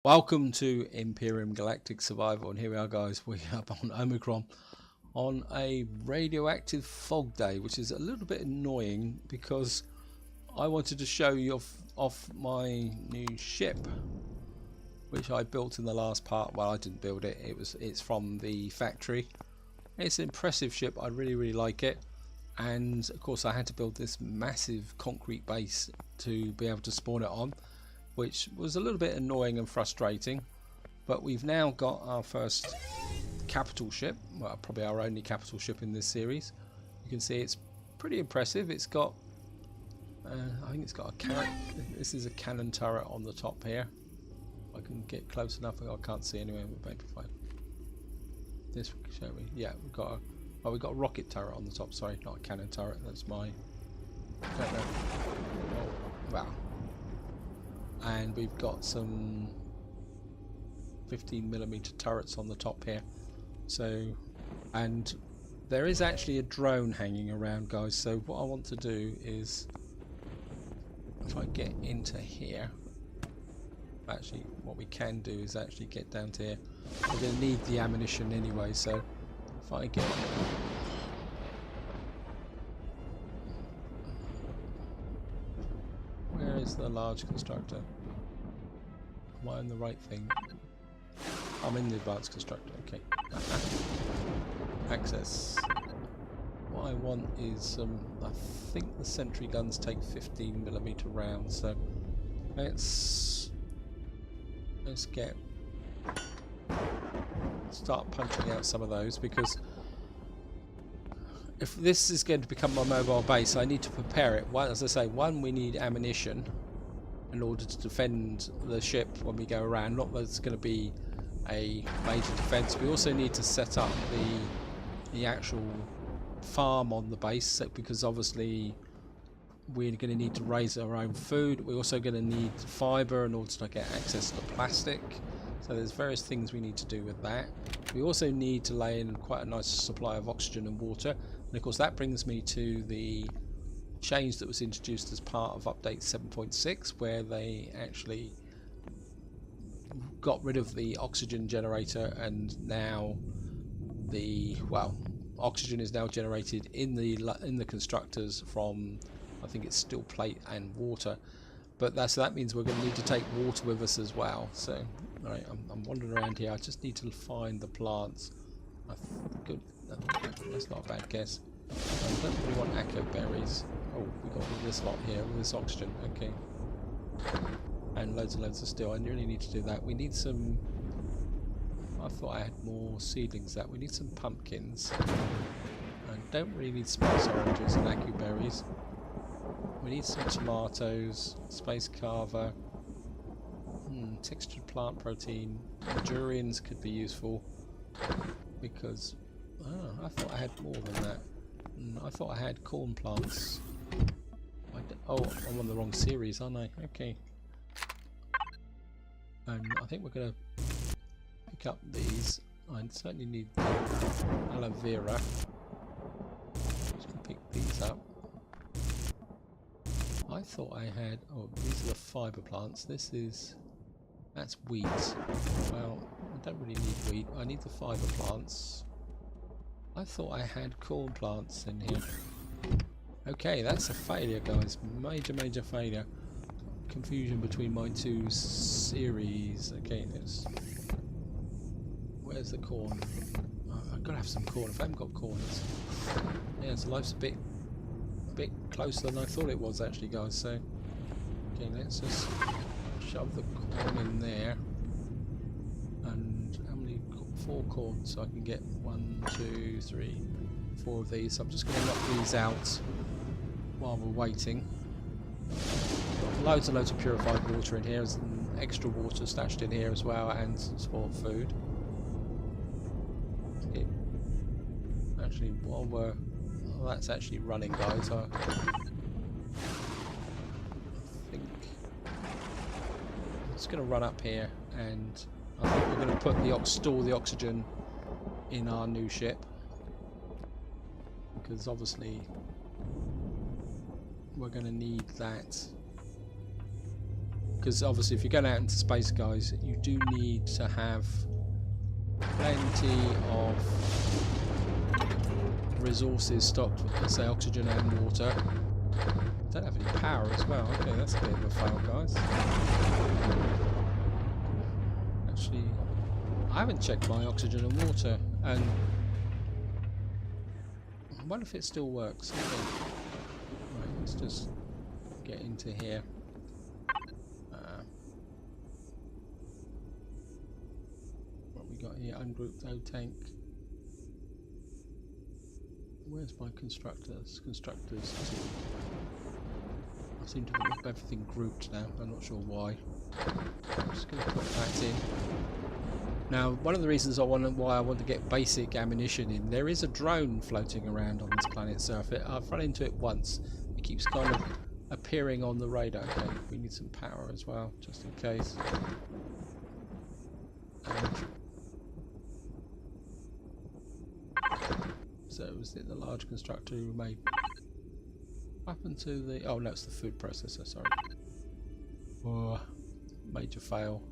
Welcome to Empyrion Galactic Survival, and here we are, guys. We are on Omicron on a radioactive fog day, which is a little bit annoying because I wanted to show you off my new ship, which I built in the last part. Well, I didn't build it. It's from the factory. It's an impressive ship. I really like it, and of course I had to build this massive concrete base to be able to spawn it on, which was a little bit annoying and frustrating. But we've now got our first capital ship, well, probably our only capital ship in this series. You can see it's pretty impressive. It's got I think it's got a cannon. This is a cannon turret on the top here. I can get close enough. I can't see anyway with magnified. This will show me. Yeah, we've got a rocket turret on the top. Sorry, not a cannon turret. That's my. Don't know. Oh, wow. And we've got some 15mm turrets on the top here. So, and there is actually a drone hanging around, guys. So what I want to do is, if I get into here, actually what we can do is actually get down to here. We're going to need the ammunition anyway, so if I get is the large constructor? Am I in the right thing? I'm in the advanced constructor, okay. Access. What I want is, I think the sentry guns take 15mm rounds, so let's start punching out some of those, because if this is going to become my mobile base, I need to prepare it. One, as I say, we need ammunition in order to defend the ship when we go around. Not that it's going to be a major defense. We also need to set up the actual farm on the base, because obviously we're going to need to raise our own food. We're also going to need fiber in order to get access to plastic. So there's various things we need to do with that. We also need to lay in quite a nice supply of oxygen and water. And of course that brings me to the change that was introduced as part of update 7.6, where they actually got rid of the oxygen generator, and now oxygen is now generated in the constructors from, I think it's steel plate and water. But that means we're going to need to take water with us as well. So, all right, I'm wandering around here. I just need to find the plants. Good. That's not a bad guess. I don't really want echo berries. Oh, we got this lot here with this oxygen. Okay. And loads and loads of steel. I really need to do that. We need some. I thought I had more seedlings. We need some pumpkins. I don't really need spice oranges and echo berries. We need some tomatoes, space carver, textured plant protein. Durians could be useful, because I thought I had more than that. I thought I had corn plants. Oh, I'm on the wrong series, aren't I? Okay. I think we're going to pick up these. I certainly need the aloe vera. Just going to pick these up. I thought I had. Oh, these are the fibre plants. That's wheat. Well, I don't really need wheat. I need the fibre plants. I thought I had corn plants in here. Okay, that's a failure, guys. Major failure. Confusion between my two series. Okay, where's the corn? Oh, I've got to have some corn. If I haven't got corn, so life's a bit closer than I thought it was, actually, guys. So, okay, let's just shove the corn in there. And how many? 4 corn, so I can get 1, 2, 3, 4 of these. So I'm just going to knock these out while we're waiting. Got loads and loads of purified water in here. There's some extra water stashed in here as well, and some spoiled food. Okay. Actually, while that's actually running, guys, I think I'm just going to run up here, and I think we're going to store the oxygen in our new ship, because obviously we're going to need that because obviously if you're going out into space, guys, you do need to have plenty of resources stocked, let's say oxygen and water. Don't have any power as well. Okay, that's a bit of a fail, guys. Actually, I haven't checked my oxygen and water, and I wonder if it still works. Okay. Right, let's just get into here. What we got here? Ungrouped O tank. Where's my constructors? Constructors 2. I seem to have everything grouped now. I'm not sure why. I'm just going to put that in. Now, one of the reasons why I want to get basic ammunition in, there is a drone floating around on this planet's surface. I've run into it once. It keeps kind of appearing on the radar. Okay, we need some power as well, just in case. And so was it the large constructor who made? What happened to the? Oh no, it's the food processor. Sorry. Oh, major fail.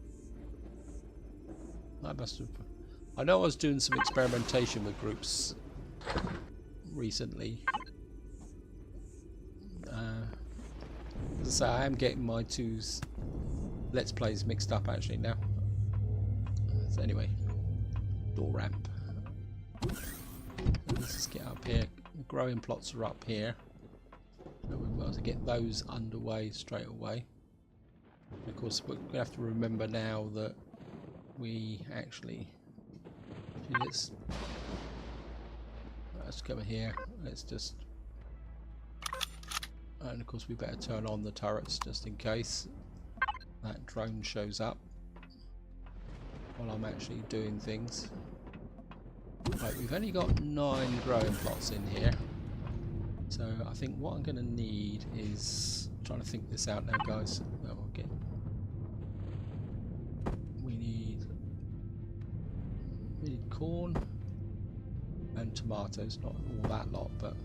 I must have. I know I was doing some experimentation with groups recently. As I say, I am getting my two Let's Plays mixed up actually now. So anyway, door ramp. Let's just get up here. The growing plots are up here. So we've got to get those underway straight away. And of course, we're going to have to remember now that we actually. Let's go here. Let's just. And of course, we better turn on the turrets just in case that drone shows up while I'm actually doing things. Right, we've only got 9 growing plots in here, so I think what I'm going to need is trying to think this out now, guys. No, we'll get. We need corn and tomatoes, not all that lot, but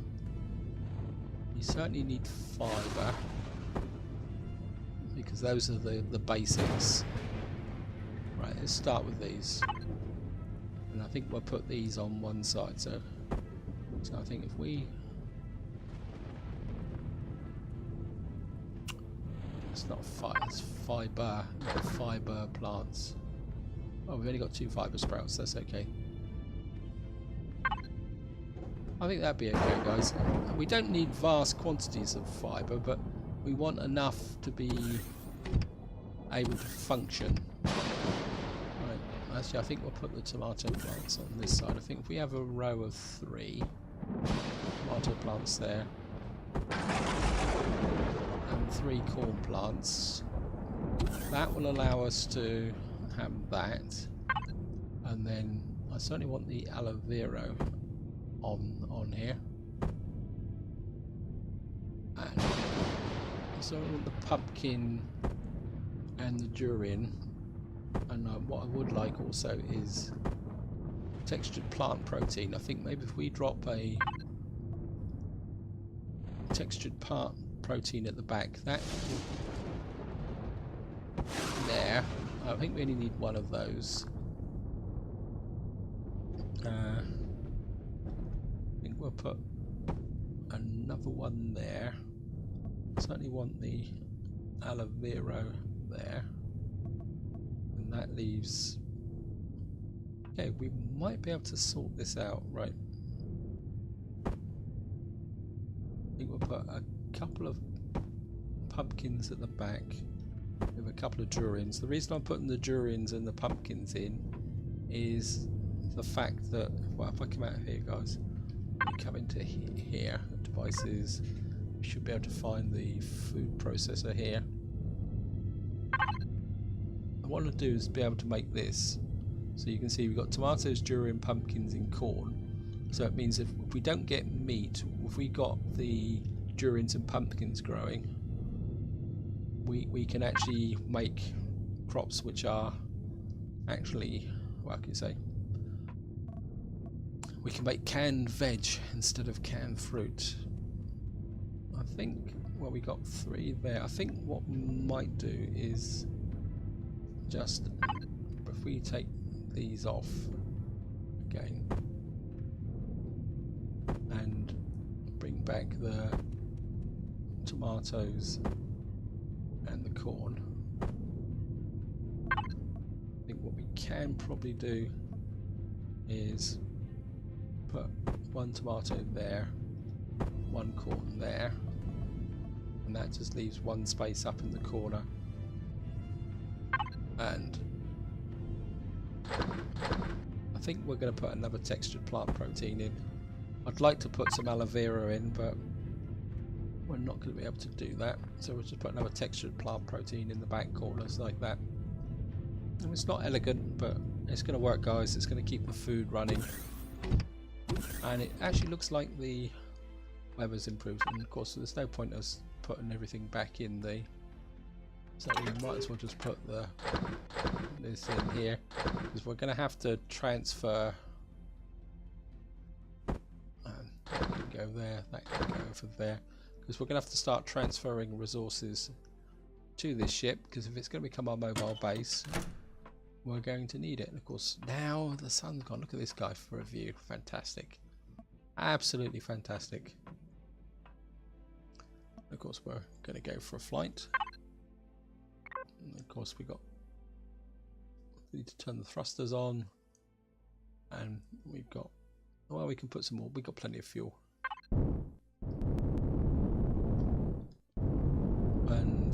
you certainly need fibre because those are the basics. Right, let's start with these. And I think we'll put these on one side, so I think if we it's not fibre, it's fibre, not fibre plants. Oh, we've only got 2 fibre sprouts, that's okay. I think that'd be okay, guys. We don't need vast quantities of fibre, but we want enough to be able to function. Actually, I think we'll put the tomato plants on this side. I think if we have a row of 3 tomato plants there and 3 corn plants, that will allow us to have that. And then I certainly want the aloe vera on here. And so the pumpkin and the durian. And what I would like also is textured plant protein. I think maybe if we drop a textured plant protein at the back, that there. I think we only need 1 of those. I think we'll put another one there. Certainly want the aloe vera there. That leaves. Okay, we might be able to sort this out, right? I think we'll put a couple of pumpkins at the back with a couple of durians. The reason I'm putting the durians and the pumpkins in is the fact that, well, if I come out of here, guys, we come into here, devices, we should be able to find the food processor here. What I want to do is be able to make this, so you can see we've got tomatoes, durian, pumpkins and corn. So it means if we don't get meat, if we got the durians and pumpkins growing, we can actually make crops which are actually, what can you say, we can make canned veg instead of canned fruit. I think well, we got 3 there. I think what we might do is just, if we take these off again and bring back the tomatoes and the corn, I think what we can probably do is put 1 tomato there, 1 corn there, and that just leaves 1 space up in the corner. And I think we're going to put another textured plant protein in. I'd like to put some aloe vera in, but we're not going to be able to do that. So we'll just put another textured plant protein in the back corners like that. And it's not elegant, but it's going to work, guys. It's going to keep the food running. And it actually looks like the weather's improved. And of course, there's no point us putting everything back in the... So we might as well just put this in here, because we're going to have to transfer. And that can go there, that can go over there, because we're going to have to start transferring resources to this ship, because if it's going to become our mobile base, we're going to need it. And of course, now the sun's gone. Look at this guy for a view. Fantastic. Absolutely fantastic. Of course, we're going to go for a flight. And of course, we need to turn the thrusters on, and we've got, well, we can put some more. We've got plenty of fuel, and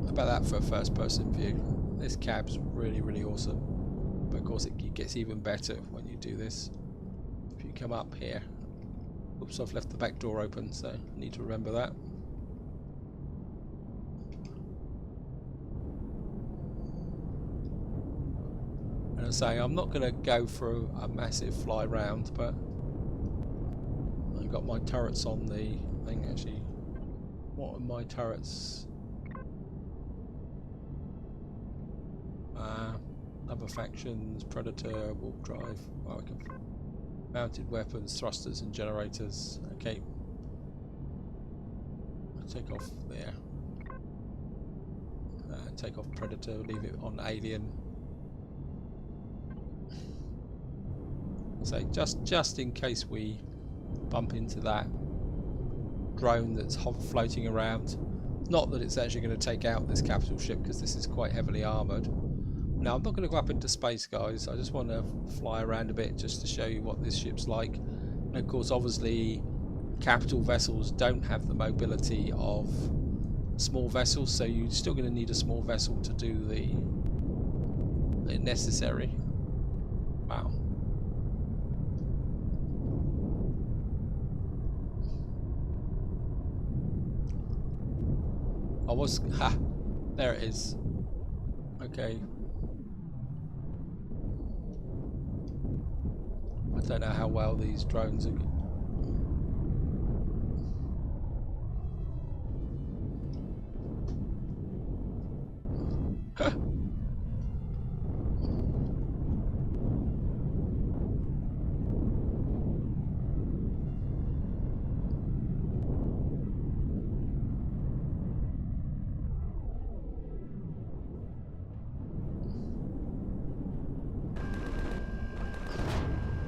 about that for a first-person view. This cab's really, really awesome. But of course, it gets even better when you do this. If you come up here, oops, I've left the back door open, so I need to remember that. And I say, I'm not going to go for a massive fly round, but I've got my turrets on the thing. Actually, what are my turrets? Other factions, Predator, Warp Drive, well, I can mounted weapons, thrusters and generators. Okay, I'll take off there. Take off Predator, leave it on Alien. So just in case we bump into that drone that's floating around. Not that it's actually going to take out this capital ship, because this is quite heavily armoured. Now, I'm not going to go up into space, guys. I just want to fly around a bit just to show you what this ship's like. And of course, obviously, capital vessels don't have the mobility of small vessels, so you're still going to need a small vessel to do the necessary. Wow. There it is. Okay. I don't know how well these drones are.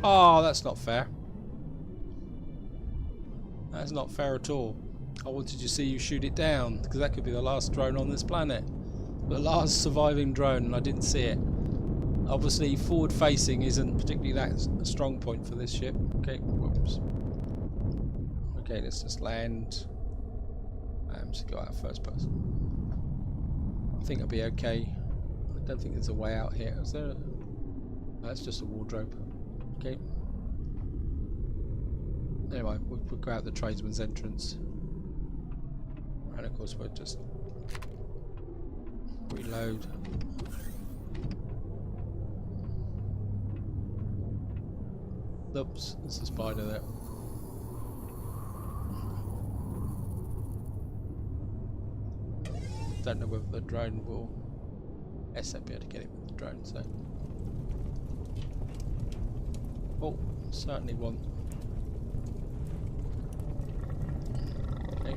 Oh, that's not fair. That's not fair at all. I wanted to see you shoot it down, because that could be the last drone on this planet. The last surviving drone, and I didn't see it. Obviously, forward facing isn't particularly that a strong point for this ship. Okay, whoops. Okay, let's just land. Just go out first person. I think I'll be okay. I don't think there's a way out here. Is there? That's just a wardrobe. Okay. Anyway, we'll go out the tradesman's entrance. And of course, we'll just reload. Oops, there's a spider there. Don't know whether the drone will... Yes, I'll be able to get it with the drone, so... Oh, certainly one. Okay.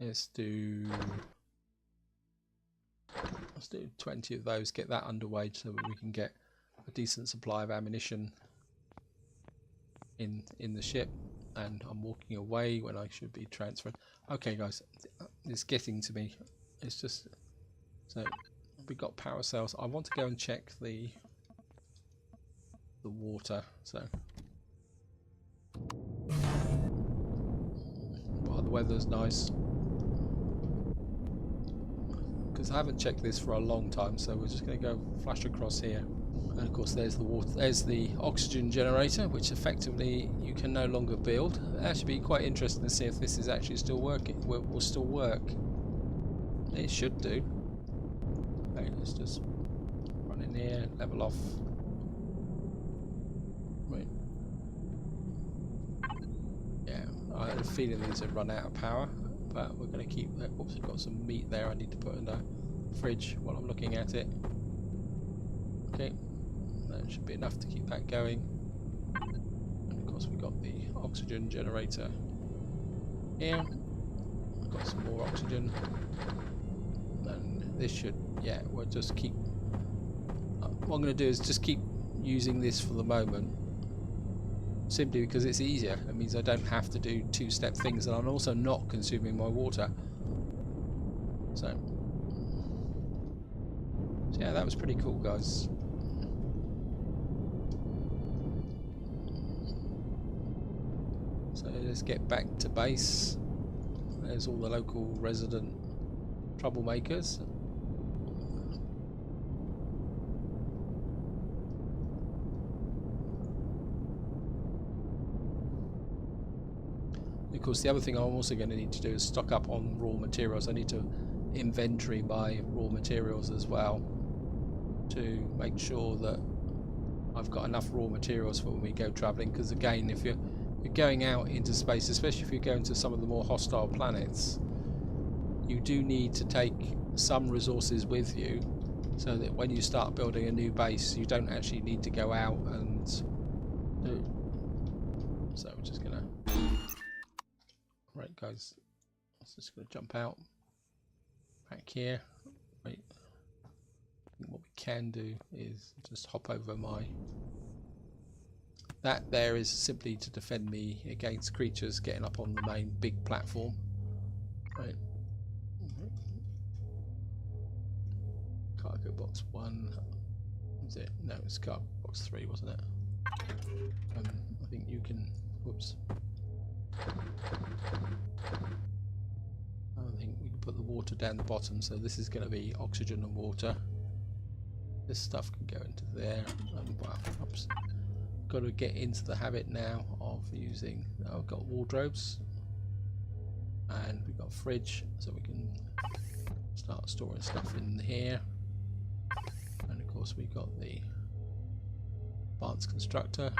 Let's do 20 of those, get that underway so that we can get a decent supply of ammunition in the ship. And I'm walking away when I should be transferred. Okay guys, it's getting to me. It's just, so we got power cells. I want to go and check the water. So while the weather's nice, because I haven't checked this for a long time, so we're just going to go flash across here. And of course there's the water, there's the oxygen generator, which effectively you can no longer build. That should be quite interesting to see if this is actually still working. Will still work. It should do. Okay, let's just run in here, level off. Right. Yeah, I had a feeling these had run out of power, but we're going to keep that. Oops, I've got some meat there I need to put in the fridge while I'm looking at it. Okay, that should be enough to keep that going. And of course we've got the oxygen generator here. I've got some more oxygen. And this should, yeah, we'll just keep, what I'm going to do is just keep using this for the moment. Simply because it's easier. It means I don't have to do two-step things, and I'm also not consuming my water. So yeah, that was pretty cool, guys. So let's get back to base. There's all the local resident troublemakers. Of course, the other thing I'm also going to need to do is stock up on raw materials. I need to inventory my raw materials as well to make sure that I've got enough raw materials for when we go travelling. Because again, if you're going out into space, especially if you're going to some of the more hostile planets, you do need to take some resources with you, so that when you start building a new base, you don't actually need to go out and do. So we're just gonna. Right guys, I'm just going to jump out back here. Right, what we can do is just hop over my, that there is simply to defend me against creatures getting up on the main big platform. Right, cargo box 1, is it? No, it's cargo box 3, wasn't it? I think you can, whoops, I think we can put the water down the bottom, so this is going to be oxygen and water. This stuff can go into there. Wow, oops. Got to get into the habit now of using, I've got wardrobes and we've got a fridge, so we can start storing stuff in here. And of course we've got the advanced constructor,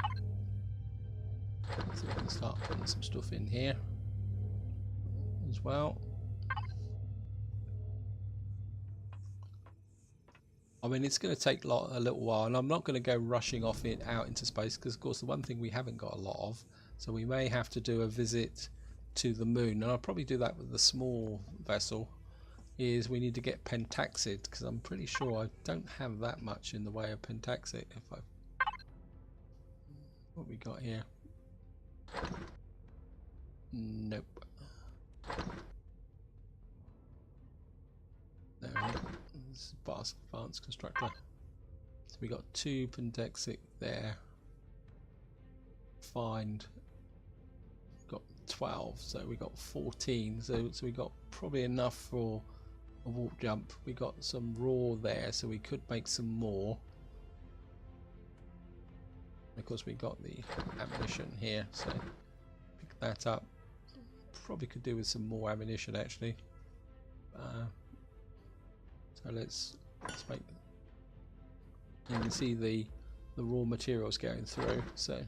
so we can start putting some stuff in here as well. I mean, it's going to take a little while, and I'm not going to go rushing off it out into space, because of course the one thing we haven't got a lot of, so we may have to do a visit to the moon, and I'll probably do that with the small vessel. Is we need to get pentaxid, because I'm pretty sure I don't have that much in the way of pentaxid. If I, what we got here? Nope. No, this is advanced constructor. So we got 2 pentaxic there. Find. Got 12, so we got 14. So we got probably enough for a warp jump. We got some raw there, so we could make some more. Of course, we got the ammunition here, so pick that up. Probably could do with some more ammunition actually. So let's make. You can see the raw materials going through. So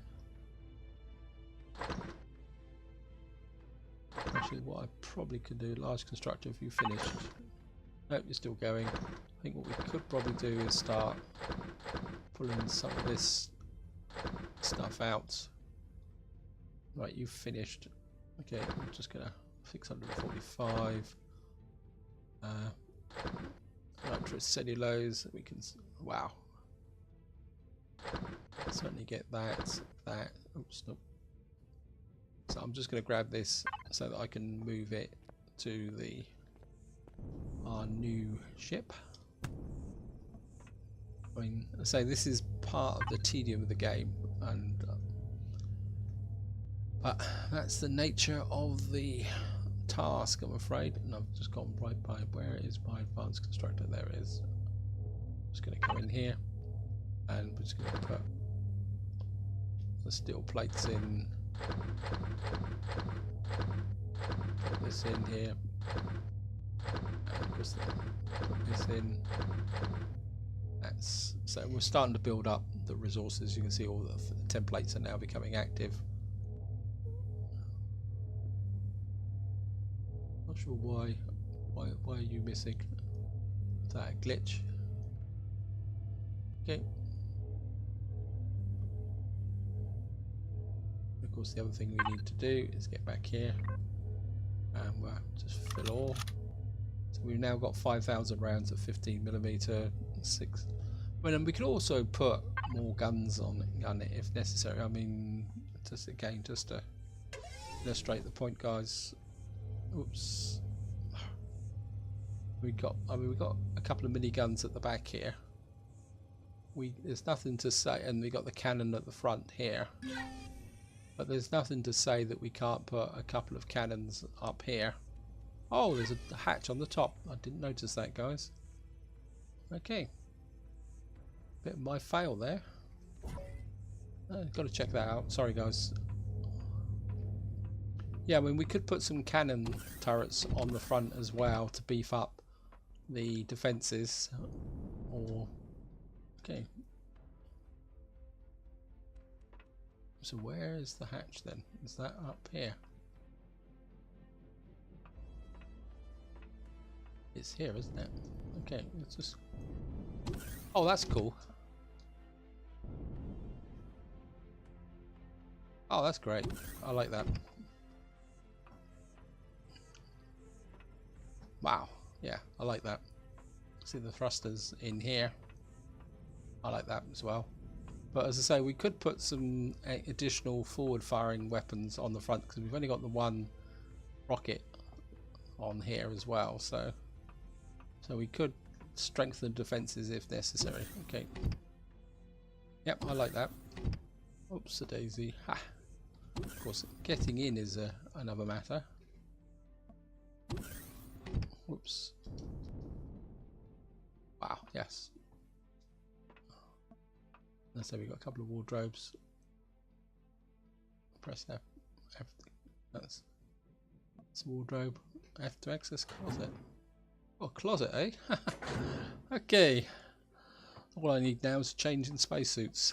actually, what I probably could do, large constructor, if you finished. Nope, you're still going. I think what we could probably do is start pulling some of this stuff out. Right, you've finished. Okay, I'm just gonna 645. Nitrocellulose. We can. Wow. Certainly get that. Oops, nope. So I'm just going to grab this so that I can move it to our new ship. I mean, I say this is part of the tedium of the game, and but that's the nature of the task, I'm afraid. And I've just gone right by where is my advanced constructor? There it is. Just going to go in here, and we're just going to put the steel plates in. Put this in here. And of course, put this in. So we're starting to build up the resources. You can see all the templates are now becoming active. Not sure why are you missing? Is that a glitch? Okay. Of course, the other thing we need to do is get back here and we'll just fill all. So we've now got 5,000 rounds of 15mm 6. Well, and we could also put more guns on it if necessary. I mean, just again, just to illustrate the point, guys. Oops. We got a couple of mini guns at the back here. There's nothing to say, and we got the cannon at the front here. But there's nothing to say that we can't put a couple of cannons up here. Oh, there's a hatch on the top. I didn't notice that, guys. Okay. Bit of my fail there. Got to check that out. Sorry, guys. Yeah, I mean, we could put some cannon turrets on the front as well to beef up the defences. Or okay. So where is the hatch then? Is that up here? It's here, isn't it? Okay, let's just. Oh, that's cool. Oh, that's great. I like that. Wow. Yeah, I like that. See the thrusters in here. I like that as well. But as I say, we could put some additional forward-firing weapons on the front because we've only got the one rocket on here as well. So we could strengthen defences if necessary. Okay. Yep, I like that. Oops, a daisy. Ha. Of course, getting in is another matter. Whoops. Wow, yes. And so we've got a couple of wardrobes. Press F. That's wardrobe. F to access closet. Oh, closet, eh? Okay. All I need now is change in spacesuits.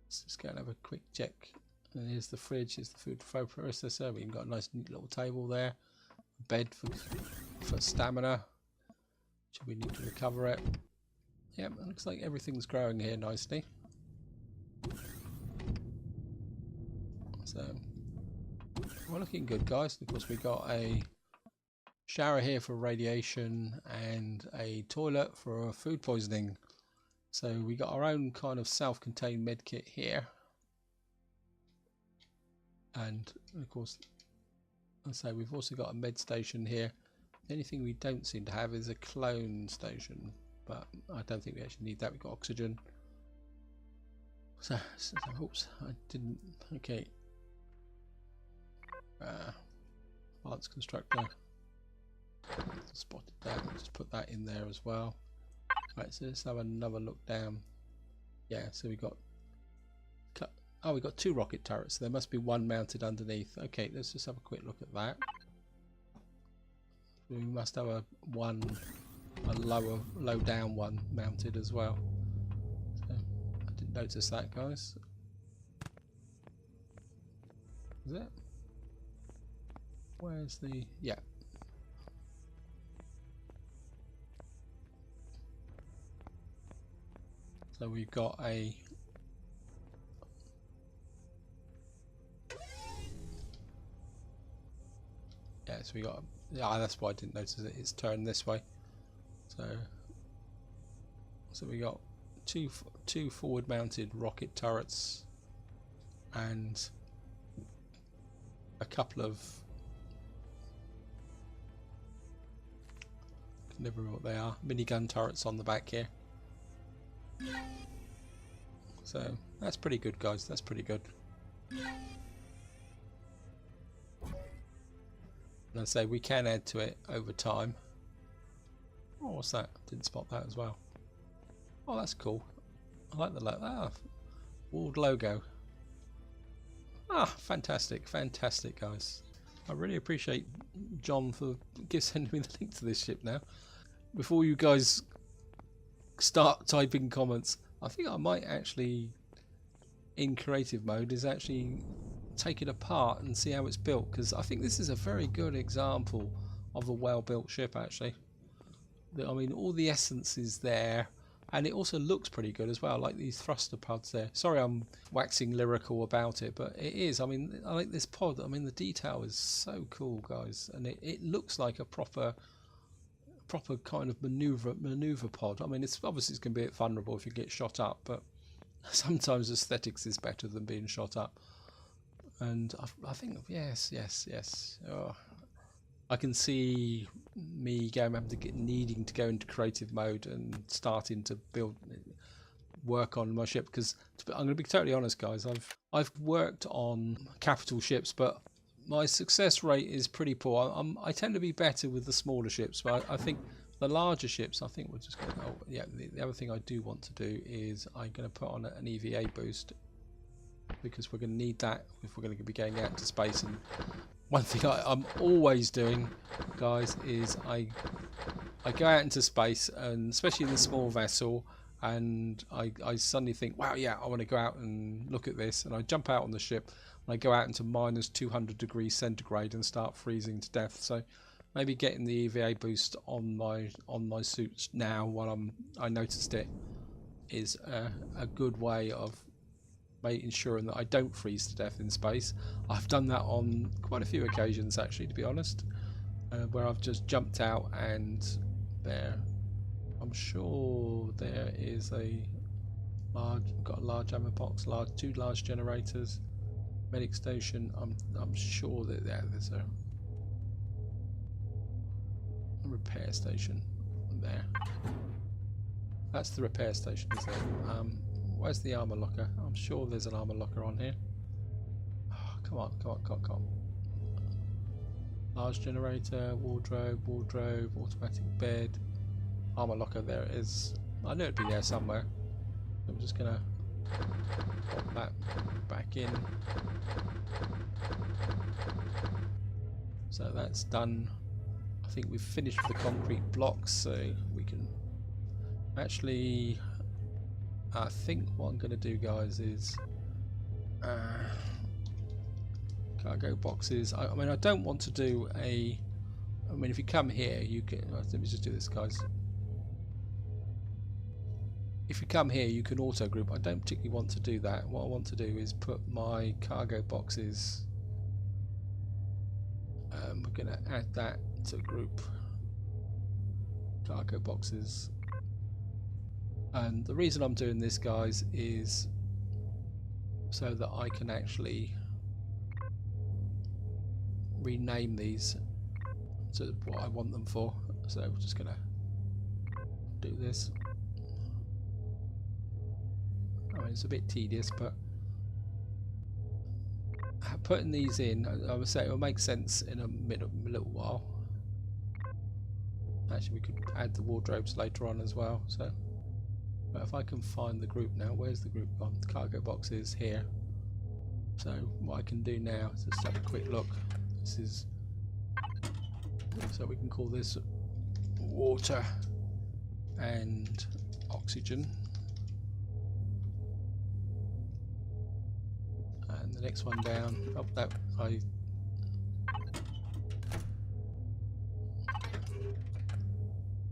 Let's just go and have a quick check. And here's the fridge, here's the food processor. We've got a nice neat little table there. A bed for stamina. Should we need to recover it? Yep, it looks like everything's growing here nicely. So we're looking good, guys. Of course, we got a shower here for radiation and a toilet for food poisoning. So we got our own kind of self-contained med kit here. And of course, as I say, we've also got a med station here. The only thing we don't seem to have is a clone station, but I don't think we actually need that. We've got oxygen. So oops, I didn't. Okay. Advanced constructor. Spotted that. Just put that in there as well. Right, so let's have another look down. Yeah, so we got. Oh, we got two rocket turrets. So there must be one mounted underneath. Okay, let's just have a quick look at that. We must have a low down one mounted as well. So I didn't notice that, guys. Is it? Where's the? Yeah. So we've got a so we got, yeah, that's why I didn't notice it. It's turned this way. So we got two forward mounted rocket turrets and a couple of, I can never remember what they are, minigun turrets on the back here. So that's pretty good, guys. That's pretty good. And I say we can add to it over time. Oh, what's that? Didn't spot that as well. Oh, that's cool. I like the walled logo. Ah, fantastic, fantastic, guys. I really appreciate John for sending me the link to this ship now. Before you guys start typing comments, I think I might actually, in creative mode, is actually take it apart and see how it's built, because I think this is a very good example of a well-built ship, actually. I mean, all the essence is there, and it also looks pretty good as well, like these thruster pods there. Sorry I'm waxing lyrical about it, but it is. I mean, I like this pod. I mean, the detail is so cool, guys, and it looks like a proper kind of maneuver pod. I mean, it's obviously it's going to be a bit vulnerable if you get shot up, but sometimes aesthetics is better than being shot up. And I think yes. Oh, I can see me needing to go into creative mode and starting to work on my ship, because I'm going to be totally honest, guys. I've worked on capital ships, but my success rate is pretty poor. I tend to be better with the smaller ships, but I think the larger ships, I think we're just going to. Oh, yeah. The other thing I do want to do is I'm going to put on an EVA boost, because we're going to need that if we're going to be going out into space. And one thing I'm always doing, guys, is I go out into space, and especially in the small vessel, and I suddenly think, wow, yeah, I want to go out and look at this, and I jump out on the ship and I go out into minus 200 degrees centigrade and start freezing to death. So maybe getting the EVA boost on my suits now while I noticed it is a good way of ensuring that I don't freeze to death in space. I've done that on quite a few occasions, actually, to be honest, where I've just jumped out, and I'm sure there is got a large ammo box, two large generators, medic station. I'm sure that there's a repair station there. That's the repair station, isn't it? Where's the armor locker? I'm sure there's an armor locker on here. Oh, come on. Large generator, wardrobe, automatic bed, armor locker. There it is. I knew it'd be there somewhere. I'm just gonna pop that back in. So that's done. I think we've finished with the concrete blocks, so we can actually. I think what I'm going to do, guys, is cargo boxes. I mean, I don't want to do I mean, if you come here, you can. Let me just do this, guys. If you come here, you can auto group. I don't particularly want to do that. What I want to do is put my cargo boxes. We're going to add that to group cargo boxes. And the reason I'm doing this, guys, is so that I can actually rename these to what I want them for. So we're just going to do this. I mean, it's a bit tedious, but putting these in, I would say it will make sense in a little while. Actually, we could add the wardrobes later on as well. So. But if I can find the group now, where's the group gone? The cargo box is here. So what I can do now is just have a quick look. This is, so we can call this water and oxygen. And the next one down, oh, that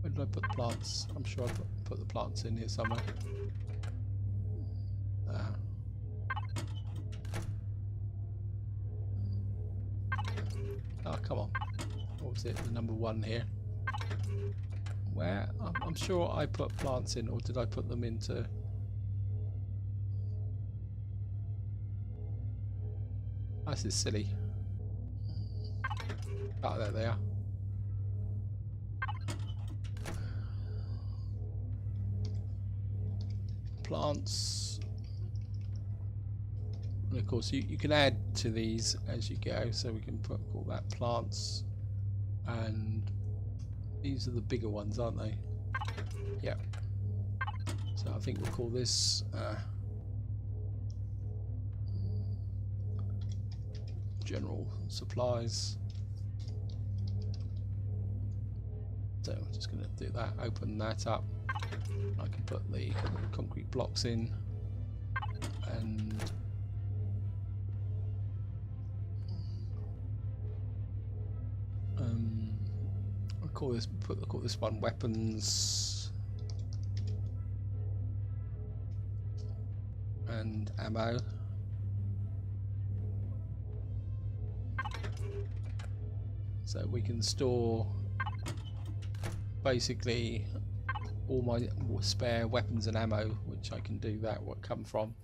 where did I put the plants? I'm sure I put the plants in here somewhere. Oh, come on. what was it, the number 1 here. Where I'm sure I put plants in, or did I put them into? This is silly. Oh, there they are. Plants. And of course you can add to these as you go, so we can call that plants, and these are the bigger ones, aren't they? Yep. So I think we'll call this general supplies. So I'm just going to do that, open that up. I can put the concrete blocks in, and I'll call this one weapons and ammo. So we can store basically all my spare weapons and ammo, which I can do that, what come from.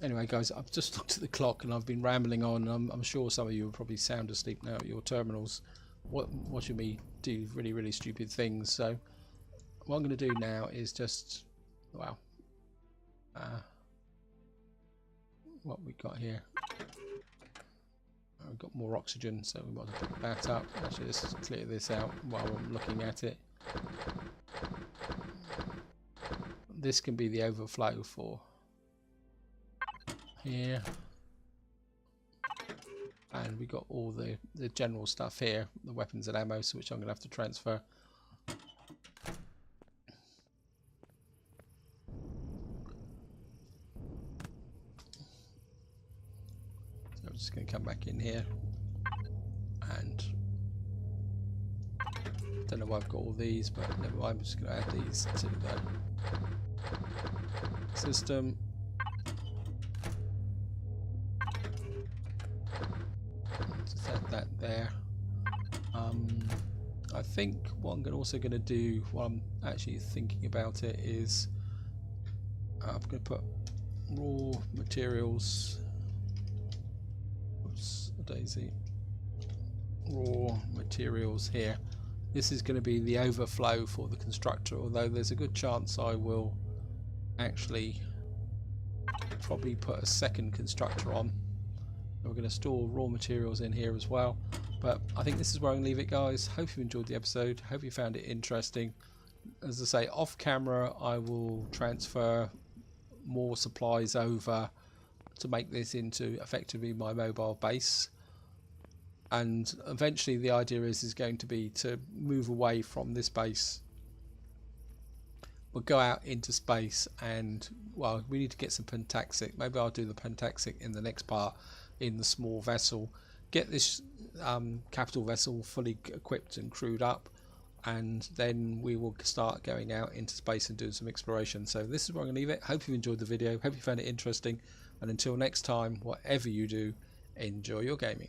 Anyway guys, I've just looked at the clock and I've been rambling on. I'm sure some of you are probably sound asleep now at your terminals watching me do really stupid things. So what I'm going to do now is just, wow, what we got here. We've got more oxygen, so we might pick that up. Actually, let's clear this out while I'm looking at it. This can be the overflow for here, and we got all the general stuff here, the weapons and ammo, so which I'm going to have to transfer. So I'm just going to come back in here, and don't know why I've got all these, but never mind, I'm just going to add these to the system. Just add that there. I think what I'm also going to do, while I'm actually thinking about it, is I'm going to put raw materials. Oops, a daisy. Raw materials here. This is going to be the overflow for the constructor, although there's a good chance I will actually probably put a second constructor on. We're going to store raw materials in here as well, but I think this is where I'm going to leave it, guys. Hope you enjoyed the episode, hope you found it interesting. As I say, off camera I will transfer more supplies over to make this into effectively my mobile base. And eventually the idea is going to be to move away from this base. We'll go out into space, and well, we need to get some pentaxic. Maybe I'll do the pentaxic in the next part, in the small vessel. Get this capital vessel fully equipped and crewed up, and then we will start going out into space and doing some exploration. So this is where I'm going to leave it. Hope you enjoyed the video, hope you found it interesting, and until next time, whatever you do, enjoy your gaming.